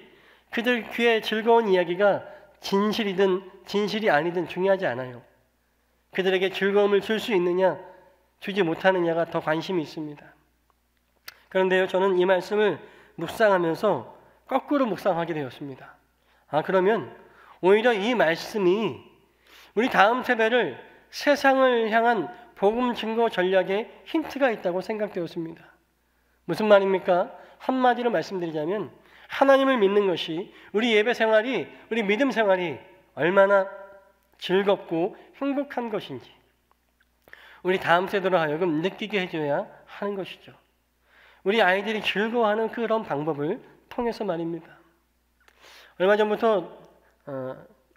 그들 귀에 즐거운 이야기가 진실이든 진실이 아니든 중요하지 않아요. 그들에게 즐거움을 줄 수 있느냐 주지 못하느냐가 더 관심이 있습니다. 그런데요, 저는 이 말씀을 묵상하면서 거꾸로 묵상하게 되었습니다. 그러면 오히려 이 말씀이 우리 다음 세대를 세상을 향한 복음 증거 전략에 힌트가 있다고 생각되었습니다. 무슨 말입니까? 한마디로 말씀드리자면 하나님을 믿는 것이 우리 예배 생활이, 우리 믿음 생활이 얼마나 즐겁고 행복한 것인지 우리 다음 세대로 하여금 느끼게 해줘야 하는 것이죠. 우리 아이들이 즐거워하는 그런 방법을 통해서 말입니다. 얼마 전부터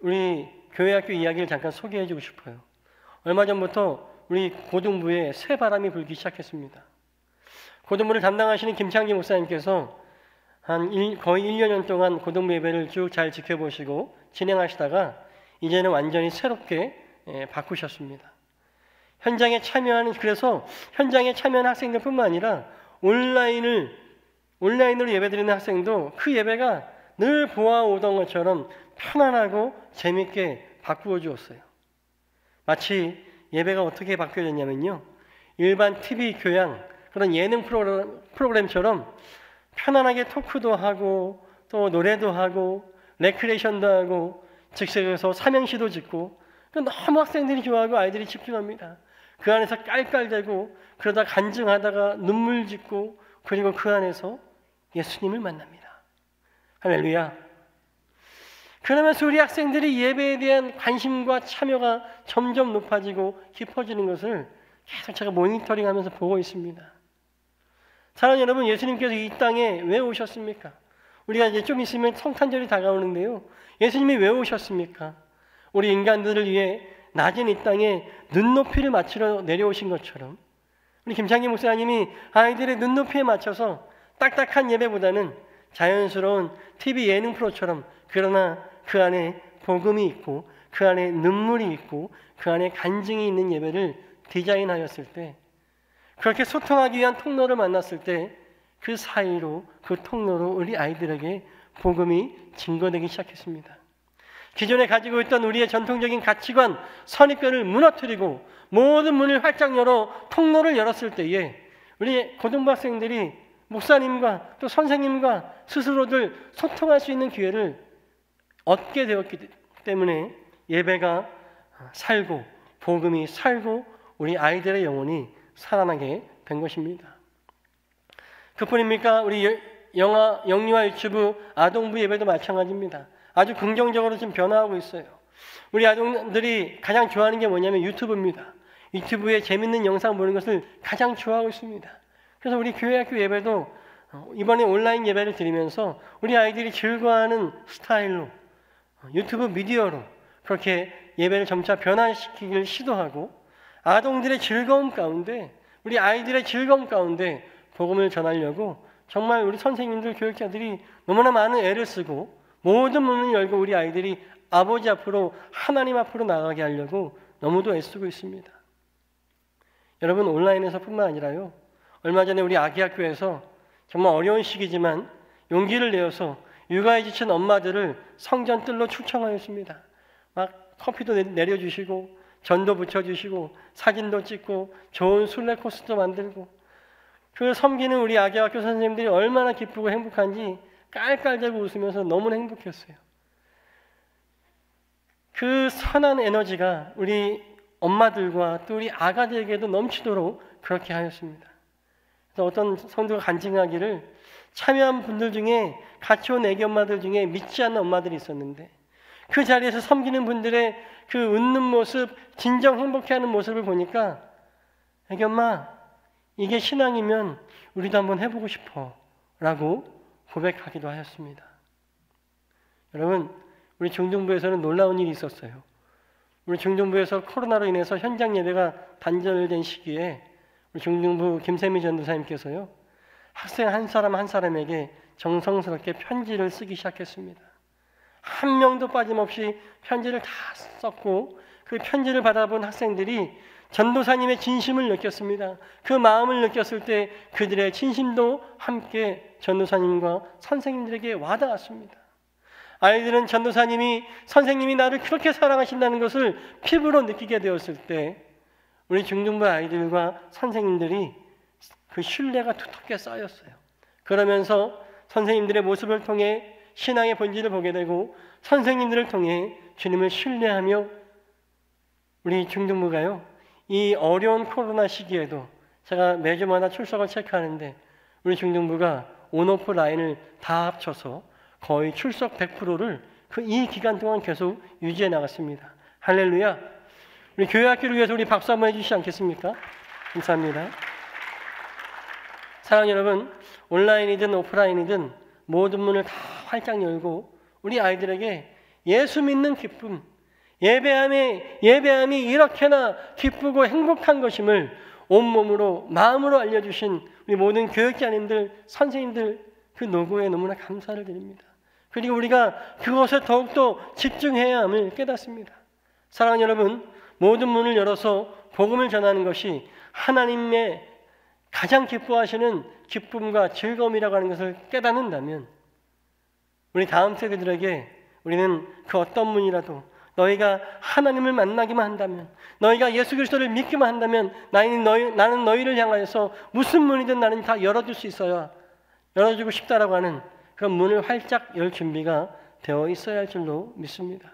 우리 교회학교 이야기를 잠깐 소개해주고 싶어요. 얼마 전부터 우리 고등부에 새 바람이 불기 시작했습니다. 고등부를 담당하시는 김창기 목사님께서 거의 1여 년 동안 고등부 예배를 쭉 잘 지켜보시고 진행하시다가 이제는 완전히 새롭게 바꾸셨습니다. 그래서 현장에 참여하는 학생들뿐만 아니라 온라인으로 예배드리는 학생도 그 예배가 늘 보아오던 것처럼 편안하고 재밌게 바꾸어 주었어요. 마치 예배가 어떻게 바뀌어졌냐면요, 일반 TV 교양 그런 예능 프로그램처럼 편안하게 토크도 하고 또 노래도 하고 레크레이션도 하고 즉석에서 삼행시도 짓고 너무 학생들이 좋아하고 아이들이 집중합니다. 그 안에서 깔깔대고 그러다 간증하다가 눈물 짓고 그리고 그 안에서 예수님을 만납니다. 할렐루야. 그러면서 우리 학생들이 예배에 대한 관심과 참여가 점점 높아지고 깊어지는 것을 계속 제가 모니터링하면서 보고 있습니다. 사랑하는 여러분, 예수님께서 이 땅에 왜 오셨습니까? 우리가 이제 좀 있으면 성탄절이 다가오는데요, 예수님이 왜 오셨습니까? 우리 인간들을 위해 낮은 이 땅에 눈높이를 맞추러 내려오신 것처럼 우리 김창기 목사님이 아이들의 눈높이에 맞춰서 딱딱한 예배보다는 자연스러운 TV 예능 프로처럼, 그러나 그 안에 복음이 있고 그 안에 눈물이 있고 그 안에 간증이 있는 예배를 디자인하였을 때, 그렇게 소통하기 위한 통로를 만났을 때 그 사이로, 그 통로로 우리 아이들에게 복음이 증거되기 시작했습니다. 기존에 가지고 있던 우리의 전통적인 가치관, 선입견을 무너뜨리고 모든 문을 활짝 열어 통로를 열었을 때에 우리 고등부 학생들이 목사님과 또 선생님과 스스로들 소통할 수 있는 기회를 얻게 되었기 때문에 예배가 살고 복음이 살고 우리 아이들의 영혼이 살아나게 된 것입니다. 그뿐입니까? 우리 영유아 유치부 아동부 예배도 마찬가지입니다. 아주 긍정적으로 지금 변화하고 있어요. 우리 아동들이 가장 좋아하는 게 뭐냐면 유튜브입니다. 유튜브에 재밌는 영상 보는 것을 가장 좋아하고 있습니다. 그래서 우리 교회학교 예배도 이번에 온라인 예배를 드리면서 우리 아이들이 즐거워하는 스타일로 유튜브 미디어로 그렇게 예배를 점차 변화시키기를 시도하고, 아동들의 즐거움 가운데, 우리 아이들의 즐거움 가운데 복음을 전하려고 정말 우리 선생님들, 교육자들이 너무나 많은 애를 쓰고 모든 문을 열고 우리 아이들이 아버지 앞으로, 하나님 앞으로 나가게 하려고 너무도 애쓰고 있습니다. 여러분, 온라인에서 뿐만 아니라요, 얼마 전에 우리 아기학교에서 정말 어려운 시기지만 용기를 내어서 육아에 지친 엄마들을 성전뜰로 초청하였습니다. 막 커피도 내려주시고 전도 붙여주시고 사진도 찍고 좋은 순례 코스도 만들고, 그 섬기는 우리 아기학교 선생님들이 얼마나 기쁘고 행복한지 깔깔대고 웃으면서 너무나 행복했어요. 그 선한 에너지가 우리 엄마들과 또 우리 아가들에게도 넘치도록 그렇게 하였습니다. 그래서 어떤 성도가 간증하기를, 참여한 분들 중에, 같이 온 애기 엄마들 중에 믿지 않는 엄마들이 있었는데 그 자리에서 섬기는 분들의 그 웃는 모습, 진정 행복해하는 모습을 보니까 애기 엄마, 이게 신앙이면 우리도 한번 해보고 싶어 라고 고백하기도 하였습니다. 여러분, 우리 중등부에서는 놀라운 일이 있었어요. 우리 중등부에서 코로나로 인해서 현장 예배가 단절된 시기에 우리 중등부 김세미 전도사님께서요, 학생 한 사람 한 사람에게 정성스럽게 편지를 쓰기 시작했습니다. 한 명도 빠짐없이 편지를 다 썼고, 그 편지를 받아본 학생들이 전도사님의 진심을 느꼈습니다. 그 마음을 느꼈을 때 그들의 진심도 함께 전도사님과 선생님들에게 와닿았습니다. 아이들은 전도사님이, 선생님이 나를 그렇게 사랑하신다는 것을 피부로 느끼게 되었을 때 우리 중등부 아이들과 선생님들이 그 신뢰가 두텁게 쌓였어요. 그러면서 선생님들의 모습을 통해 신앙의 본질을 보게 되고, 선생님들을 통해 주님을 신뢰하며 우리 중등부가요, 이 어려운 코로나 시기에도 제가 매주마다 출석을 체크하는데 우리 중등부가 온오프 라인을 다 합쳐서 거의 출석 100%를 이 기간 동안 계속 유지해 나갔습니다. 할렐루야. 우리 교회학교를 위해서 우리 박수 한번 해주시지 않겠습니까? 감사합니다. 사랑하는 여러분, 온라인이든 오프라인이든 모든 문을 다 활짝 열고 우리 아이들에게 예수 믿는 기쁨, 예배함이 이렇게나 기쁘고 행복한 것임을 온몸으로, 마음으로 알려주신 우리 모든 교육자님들, 선생님들, 그 노고에 너무나 감사를 드립니다. 그리고 우리가 그것에 더욱더 집중해야 함을 깨닫습니다. 사랑하는 여러분, 모든 문을 열어서 복음을 전하는 것이 하나님의 가장 기뻐하시는 기쁨과 즐거움이라고 하는 것을 깨닫는다면, 우리 다음 세대들에게 우리는 그 어떤 문이라도, 너희가 하나님을 만나기만 한다면, 너희가 예수 그리스도를 믿기만 한다면 나는 너희를 향하여서 무슨 문이든 나는 다 열어줄 수 있어야, 열어주고 싶다라고 하는 그런 문을 활짝 열 준비가 되어 있어야 할 줄로 믿습니다.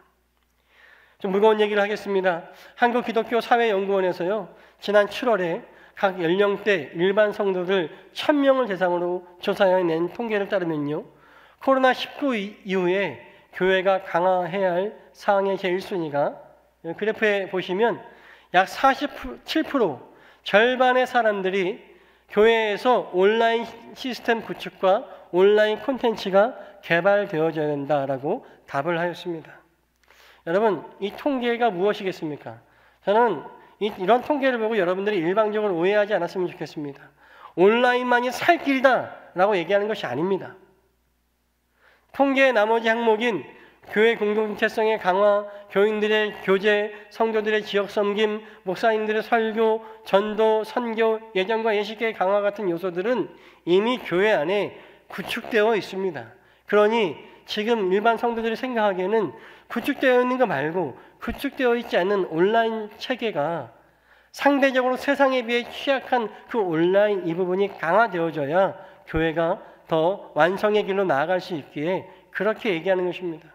좀 무거운 얘기를 하겠습니다. 한국기독교사회연구원에서요, 지난 7월에 각 연령대 일반 성도들 1000명을 대상으로 조사해낸 통계를 따르면요, 코로나19 이후에 교회가 강화해야 할 사항의 제1순위가 그래프에 보시면 약 47%, 절반의 사람들이 교회에서 온라인 시스템 구축과 온라인 콘텐츠가 개발되어져야 된다라고 답을 하였습니다. 여러분, 이 통계가 무엇이겠습니까? 저는 이런 통계를 보고 여러분들이 일방적으로 오해하지 않았으면 좋겠습니다. 온라인만이 살 길이다라고 얘기하는 것이 아닙니다. 통계의 나머지 항목인 교회 공동체성의 강화, 교인들의 교제, 성도들의 지역 섬김, 목사님들의 설교, 전도, 선교, 예전과 예식의 강화 같은 요소들은 이미 교회 안에 구축되어 있습니다. 그러니 지금 일반 성도들이 생각하기에는 구축되어 있는 거 말고 구축되어 있지 않는 온라인 체계가 상대적으로 세상에 비해 취약한 그 온라인 이 부분이 강화되어져야 교회가 더 완성의 길로 나아갈 수 있기에 그렇게 얘기하는 것입니다.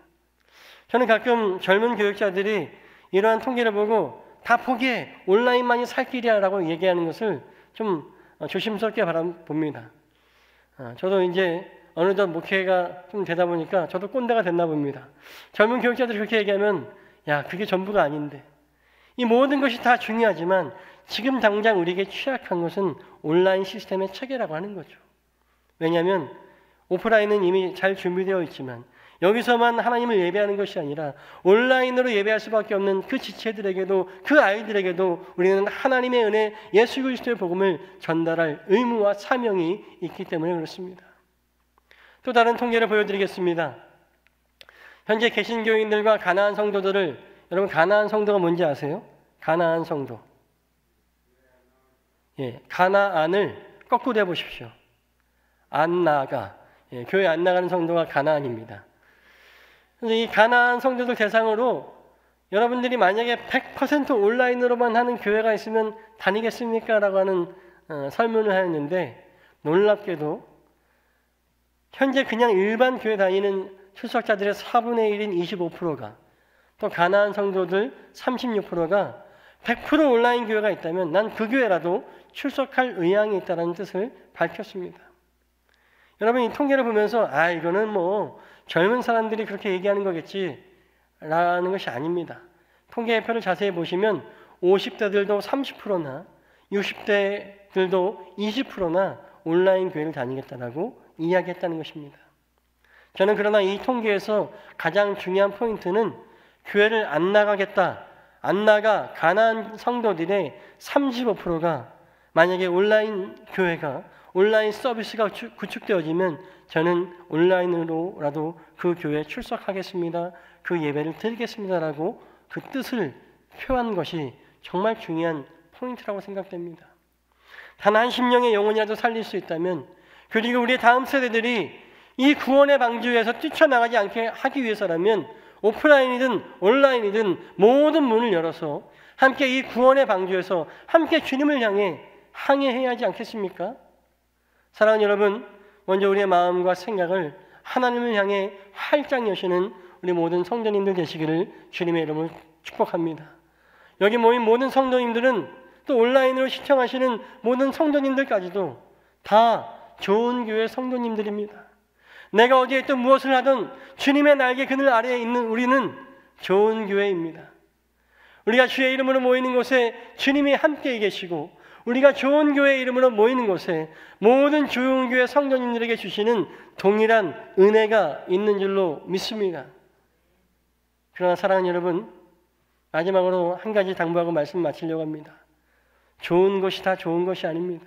저는 가끔 젊은 교육자들이 이러한 통계를 보고 다 포기해, 온라인만이 살 길이야 라고 얘기하는 것을 좀 조심스럽게 바라봅니다. 저도 이제 어느덧 목회가 좀 되다 보니까 저도 꼰대가 됐나 봅니다. 젊은 교육자들이 그렇게 얘기하면 야, 그게 전부가 아닌데. 이 모든 것이 다 중요하지만 지금 당장 우리에게 취약한 것은 온라인 시스템의 체계라고 하는 거죠. 왜냐하면 오프라인은 이미 잘 준비되어 있지만 여기서만 하나님을 예배하는 것이 아니라 온라인으로 예배할 수밖에 없는 그 지체들에게도 그 아이들에게도 우리는 하나님의 은혜 예수 그리스도의 복음을 전달할 의무와 사명이 있기 때문에 그렇습니다. 또 다른 통계를 보여드리겠습니다. 현재 개신교인들과 가나안 성도들을 여러분 가나안 성도가 뭔지 아세요? 가나안 성도. 가나안을 거꾸로 해보십시오. 안 나가. 교회 안 나가는 성도가 가나안입니다. 그래서 이 가나안 성도들 대상으로 여러분들이 만약에 100% 온라인으로만 하는 교회가 있으면 다니겠습니까? 라고 하는 설문을 하였는데 놀랍게도 현재 그냥 일반 교회 다니는 출석자들의 4분의 1인 25%가 또 가나안 성도들 36%가 100% 온라인 교회가 있다면 난 그 교회라도 출석할 의향이 있다는 뜻을 밝혔습니다. 여러분 이 통계를 보면서 이거는 뭐 젊은 사람들이 그렇게 얘기하는 거겠지 라는 것이 아닙니다. 통계의 표를 자세히 보시면 50대들도 30%나 60대들도 20%나 온라인 교회를 다니겠다라고 이야기했다는 것입니다. 저는 그러나 이 통계에서 가장 중요한 포인트는 교회를 안 나가겠다, 안 나가 가나안 성도들의 35%가 만약에 온라인 교회가 온라인 서비스가 구축되어지면 저는 온라인으로라도 그 교회에 출석하겠습니다. 그 예배를 드리겠습니다라고 그 뜻을 표한 것이 정말 중요한 포인트라고 생각됩니다. 단 한 심령의 영혼이라도 살릴 수 있다면 그리고 우리의 다음 세대들이 이 구원의 방주에서 뛰쳐나가지 않게 하기 위해서라면 오프라인이든 온라인이든 모든 문을 열어서 함께 이 구원의 방주에서 함께 주님을 향해 항해해야 하지 않겠습니까? 사랑하는 여러분, 먼저 우리의 마음과 생각을 하나님을 향해 활짝 여시는 우리 모든 성도님들 되시기를 주님의 이름으로 축복합니다. 여기 모인 모든 성도님들은 또 온라인으로 시청하시는 모든 성도님들까지도 다 좋은 교회 성도님들입니다. 내가 어디에 또 무엇을 하든 주님의 날개 그늘 아래에 있는 우리는 좋은 교회입니다. 우리가 주의 이름으로 모이는 곳에 주님이 함께 계시고 우리가 좋은 교회 이름으로 모이는 곳에 모든 좋은 교회 성도님들에게 주시는 동일한 은혜가 있는 줄로 믿습니다. 그러나 사랑하는 여러분, 마지막으로 한 가지 당부하고 말씀 마치려고 합니다. 좋은 것이 다 좋은 것이 아닙니다.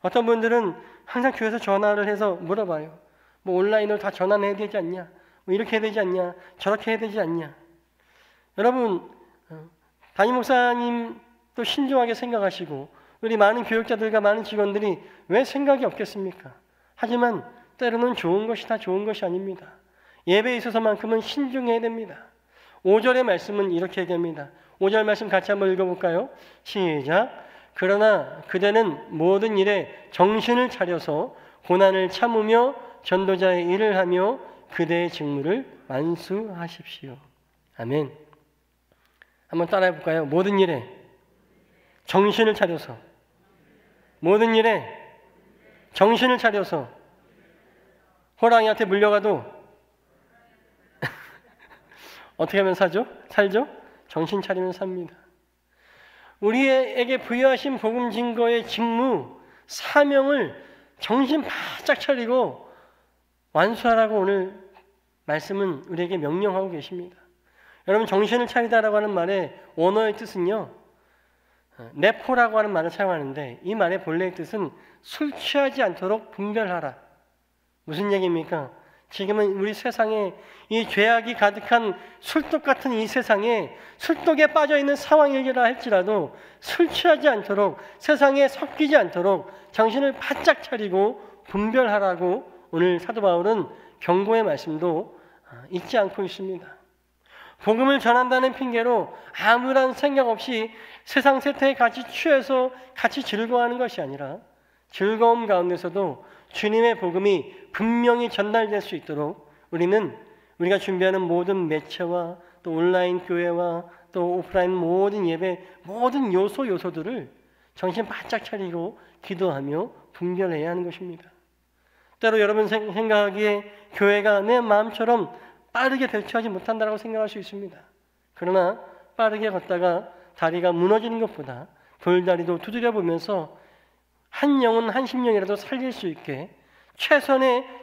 어떤 분들은 항상 교회에서 전화를 해서 물어봐요. 뭐 온라인으로 다 전화는 해야 되지 않냐? 뭐 이렇게 해야 되지 않냐? 저렇게 해야 되지 않냐? 여러분, 담임 목사님도 신중하게 생각하시고 우리 많은 교육자들과 많은 직원들이 왜 생각이 없겠습니까? 하지만 때로는 좋은 것이 다 좋은 것이 아닙니다. 예배에 있어서만큼은 신중해야 됩니다. 5절의 말씀은 이렇게 얘기합니다. 5절 말씀 같이 한번 읽어볼까요? 시작! 그러나 그대는 모든 일에 정신을 차려서 고난을 참으며 전도자의 일을 하며 그대의 직무를 완수하십시오. 아멘. 한번 따라해 볼까요? 모든 일에 정신을 차려서, 모든 일에 정신을 차려서 호랑이한테 물려가도 어떻게 하면 살죠? 정신 차리면 삽니다. 우리에게 부여하신 복음 증거의 직무, 사명을 정신 바짝 차리고 완수하라고 오늘 말씀은 우리에게 명령하고 계십니다. 여러분 정신을 차리다라고 하는 말의 원어의 뜻은요. 네포라고 하는 말을 사용하는데 이 말의 본래의 뜻은 술 취하지 않도록 분별하라. 무슨 얘기입니까? 지금은 우리 세상에 이 죄악이 가득한 술독 같은 이 세상에 술독에 빠져 있는 상황이라 할지라도 술 취하지 않도록 세상에 섞이지 않도록 정신을 바짝 차리고 분별하라고 오늘 사도 바울은 경고의 말씀도 잊지 않고 있습니다. 복음을 전한다는 핑계로 아무런 생각 없이 세상 세태에 같이 취해서 같이 즐거워하는 것이 아니라 즐거움 가운데서도 주님의 복음이 분명히 전달될 수 있도록 우리가 준비하는 모든 매체와 또 온라인 교회와 또 오프라인 모든 예배 모든 요소들을 정신 바짝 차리고 기도하며 분별해야 하는 것입니다. 때로 여러분 생각하기에 교회가 내 마음처럼 빠르게 대처하지 못한다고 생각할 수 있습니다. 그러나 빠르게 걷다가 다리가 무너지는 것보다 돌다리도 두드려 보면서 한 영혼 한 심령이라도 살릴 수 있게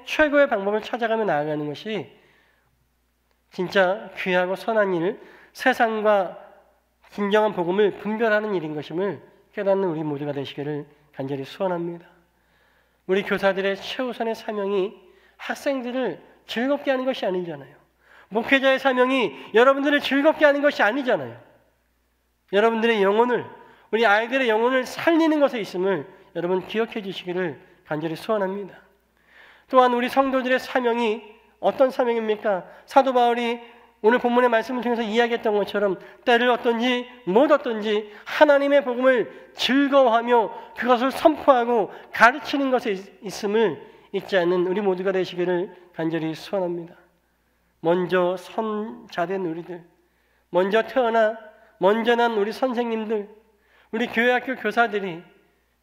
최고의 방법을 찾아가며 나아가는 것이 진짜 귀하고 선한 일, 세상과 진정한 복음을 분별하는 일인 것임을 깨닫는 우리 모두가 되시기를 간절히 소원합니다. 우리 교사들의 최우선의 사명이 학생들을 즐겁게 하는 것이 아니잖아요. 목회자의 사명이 여러분들을 즐겁게 하는 것이 아니잖아요. 여러분들의 영혼을, 우리 아이들의 영혼을 살리는 것에 있음을 여러분 기억해 주시기를 간절히 소원합니다. 또한 우리 성도들의 사명이 어떤 사명입니까? 사도 바울이 오늘 본문의 말씀을 통해서 이야기했던 것처럼 때를 얻든지 못 얻든지 하나님의 복음을 즐거워하며 그것을 선포하고 가르치는 것에 있음을 잊지 않는 우리 모두가 되시기를 간절히 소원합니다. 먼저 선자된 우리들, 먼저 태어나 먼저 난 우리 선생님들, 우리 교회학교 교사들이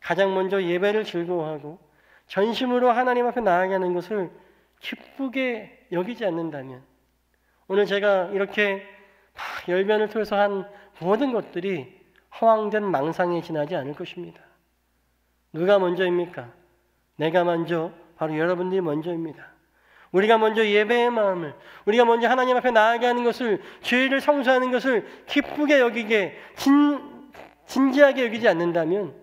가장 먼저 예배를 즐거워하고 전심으로 하나님 앞에 나아가는 것을 기쁘게 여기지 않는다면 오늘 제가 이렇게 열변을 통해서 한 모든 것들이 허황된 망상에 지나지 않을 것입니다. 누가 먼저입니까? 내가 먼저, 바로 여러분들이 먼저입니다. 우리가 먼저 예배의 마음을, 우리가 먼저 하나님 앞에 나아가는 것을, 죄를 성수하는 것을 기쁘게 여기게 진지하게 여기지 않는다면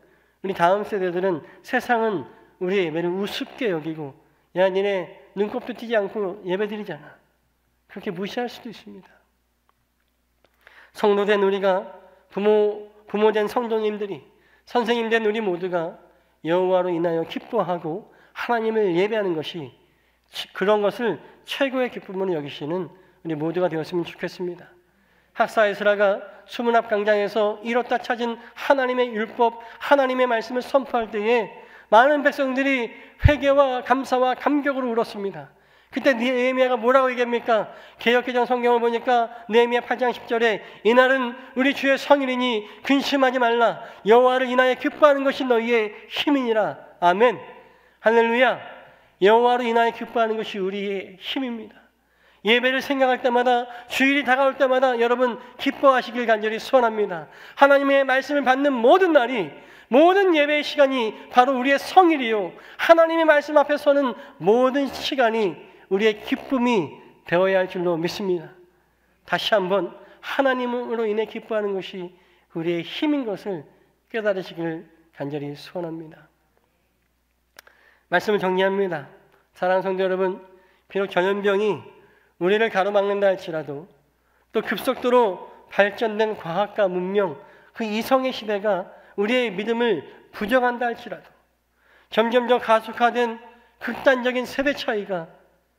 우리 다음 세대들은 세상은 우리의 예배를 우습게 여기고 야 니네 눈곱도 띄지 않고 예배드리잖아, 그렇게 무시할 수도 있습니다. 성도된 우리가, 부모된 성도님들이, 선생님된 우리 모두가 여호와로 인하여 기뻐하고 하나님을 예배하는 것이, 그런 것을 최고의 기쁨으로 여기시는 우리 모두가 되었으면 좋겠습니다. 학사 에스라가 수문앞 광장에서 잃었다 찾은 하나님의 율법, 하나님의 말씀을 선포할 때에 많은 백성들이 회개와 감사와 감격으로 울었습니다. 그때 느헤미야가 뭐라고 얘기합니까? 개역개정 성경을 보니까 느헤미야 8장 10절에 이날은 우리 주의 성일이니 근심하지 말라. 여호와를 인하여 기뻐하는 것이 너희의 힘이니라. 아멘. 할렐루야. 여호와로 인하여 기뻐하는 것이 우리의 힘입니다. 예배를 생각할 때마다, 주일이 다가올 때마다 여러분 기뻐하시길 간절히 소원합니다. 하나님의 말씀을 받는 모든 날이, 모든 예배의 시간이 바로 우리의 성일이요, 하나님의 말씀 앞에 서는 모든 시간이 우리의 기쁨이 되어야 할 줄로 믿습니다. 다시 한번 하나님으로 인해 기뻐하는 것이 우리의 힘인 것을 깨달으시길 간절히 소원합니다. 말씀을 정리합니다. 사랑하는 성도 여러분, 비록 전염병이 우리를 가로막는다 할지라도, 또 급속도로 발전된 과학과 문명, 그 이성의 시대가 우리의 믿음을 부정한다 할지라도, 점점 더 가속화된 극단적인 세대 차이가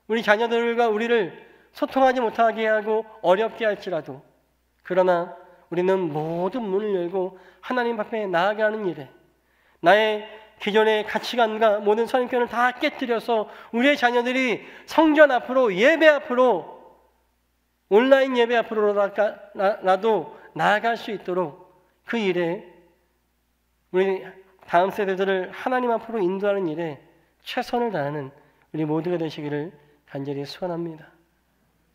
우리 자녀들과 우리를 소통하지 못하게 하고 어렵게 할지라도, 그러나 우리는 모든 문을 열고 하나님 앞에 나아가는 일에 나의 기존의 가치관과 모든 선입견을 다 깨뜨려서 우리의 자녀들이 성전 앞으로, 예배 앞으로, 온라인 예배 앞으로라도 나아갈 수 있도록 그 일에, 우리 다음 세대들을 하나님 앞으로 인도하는 일에 최선을 다하는 우리 모두가 되시기를 간절히 소원합니다.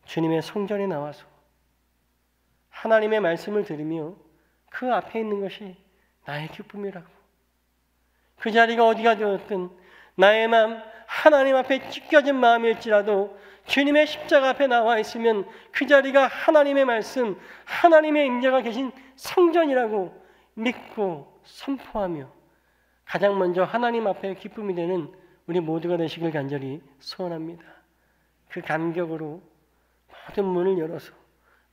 주님의 성전에 나와서 하나님의 말씀을 들으며 그 앞에 있는 것이 나의 기쁨이라고, 그 자리가 어디가 되었든 나의 마음, 하나님 앞에 찢겨진 마음일지라도 주님의 십자가 앞에 나와 있으면 그 자리가 하나님의 말씀, 하나님의 임재가 계신 성전이라고 믿고 선포하며 가장 먼저 하나님 앞에 기쁨이 되는 우리 모두가 되시길 간절히 소원합니다. 그 감격으로 모든 문을 열어서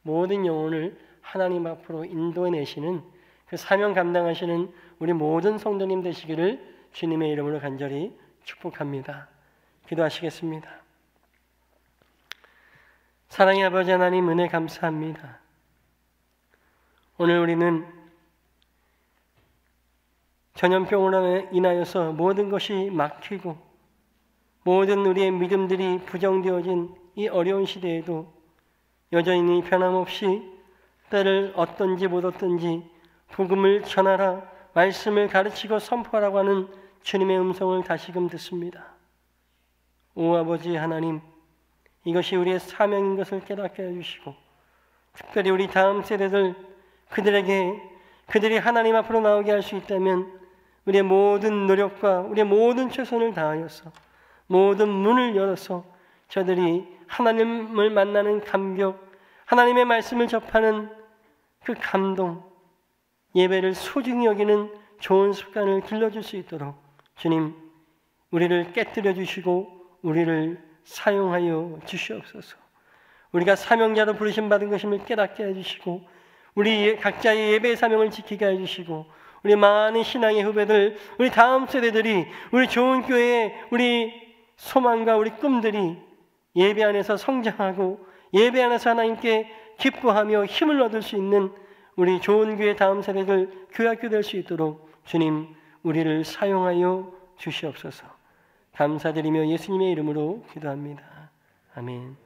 모든 영혼을 하나님 앞으로 인도해내시는 그 사명 감당하시는 우리 모든 성도님 되시기를 주님의 이름으로 간절히 축복합니다. 기도하시겠습니다. 사랑의 아버지 하나님, 은혜 감사합니다. 오늘 우리는 전염병으로 인하여서 모든 것이 막히고 모든 우리의 믿음들이 부정되어진 이 어려운 시대에도 여전히 변함없이 때를 얻든지 못 얻든지 복음을 전하라, 말씀을 가르치고 선포하라고 하는 주님의 음성을 다시금 듣습니다. 오 아버지 하나님, 이것이 우리의 사명인 것을 깨닫게 해주시고 특별히 우리 다음 세대들 그들이 하나님 앞으로 나오게 할 수 있다면 우리의 모든 노력과 우리의 모든 최선을 다하여서 모든 문을 열어서 저들이 하나님을 만나는 감격, 하나님의 말씀을 접하는 그 감동, 예배를 소중히 여기는 좋은 습관을 길러줄 수 있도록 주님, 우리를 깨뜨려 주시고 우리를 사용하여 주시옵소서. 우리가 사명자로 부르심받은 것임을 깨닫게 해주시고 우리 각자의 예배의 사명을 지키게 해주시고 우리 많은 신앙의 후배들, 우리 다음 세대들이 우리 좋은 교회의 우리 소망과 우리 꿈들이 예배 안에서 성장하고 예배 안에서 하나님께 기뻐하며 힘을 얻을 수 있는 우리 좋은 교회 다음 세대들 교학교 될 수 있도록 주님, 우리를 사용하여 주시옵소서. 감사드리며 예수님의 이름으로 기도합니다. 아멘.